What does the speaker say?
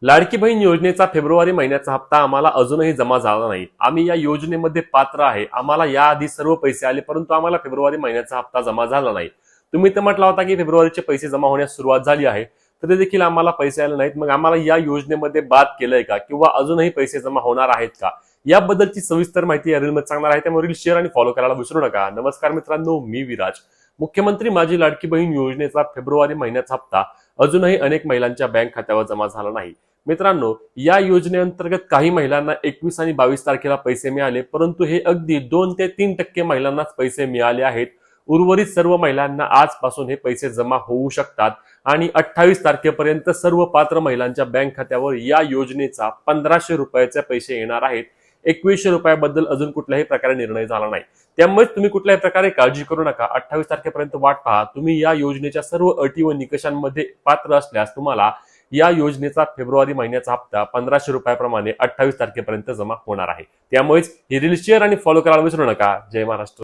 लाडकी बहीण योजनेचा फेब्रुवारी महिन्याचा हप्ता आम्हाला अजूनही जमा झाला नाही। आम्ही या योजनेमध्ये पात्र आहे, आम्हाला याआधी सर्व पैसे आले, परंतु आम्हाला फेब्रुवारी महिन्याचा हप्ता जमा झाला नाही। तुम्ही तर म्हटला होता की फेब्रुवारीचे पैसे जमा होण्यास सुरुवात झाली आहे, तरी देखील आम्हाला पैसे आले नाहीत। मग आम्हाला या योजनेमध्ये बाद केलंय का किंवा अजूनही पैसे जमा होणार आहेत का, याबद्दलची सविस्तर माहिती या रीलमध्ये सांगणार आहे, त्यामुळे रील शेअर आणि फॉलो करायला विसरू नका। नमस्कार मित्रांनो, मी विराज। मुख्यमंत्री माझी लाडकी बहीण योजनेचा फेब्रुवारी महिन्याचा हप्ता अजूनही अनेक महिलांच्या बँक खात्यावर जमा झाला नाही। मित्रांनो, या योजनेअंतर्गत काही महिलांना 21 आणि 22 तारखेला पैसे मिळाले, परंतु हे अगदी 2 ते 3% महिलांनाच पैसे मिळाले आहेत। उर्वरित सर्व महिलांना आजपासून हे पैसे जमा होऊ शकतात आणि 28 तारखेपर्यंत सर्व पात्र महिलांच्या बँक खात्यावर या योजनेचा 1500 रुपयाचे पैसे येणार आहेत। 2100 रुपयाबद्दल अजून कुठल्याही प्रकारे निर्णय झाला नाही, त्यामुळे तुम्ही कुठल्याही प्रकारे काळजी करू नका। 28 तारखेपर्यंत वाट पहा। तुम्ही या योजनेच्या सर्व अटी व निकषांमध्ये पात्र असल्यास तुम्हाला या योजनेचा फेब्रुवारी महिन्याचा हप्ता 1500 रुपयाप्रमाणे 28 तारखेपर्यंत जमा होणार आहे। त्यामुळेच ही रील शेअर आणि फॉलो करायला विसरू नका। जय महाराष्ट्र।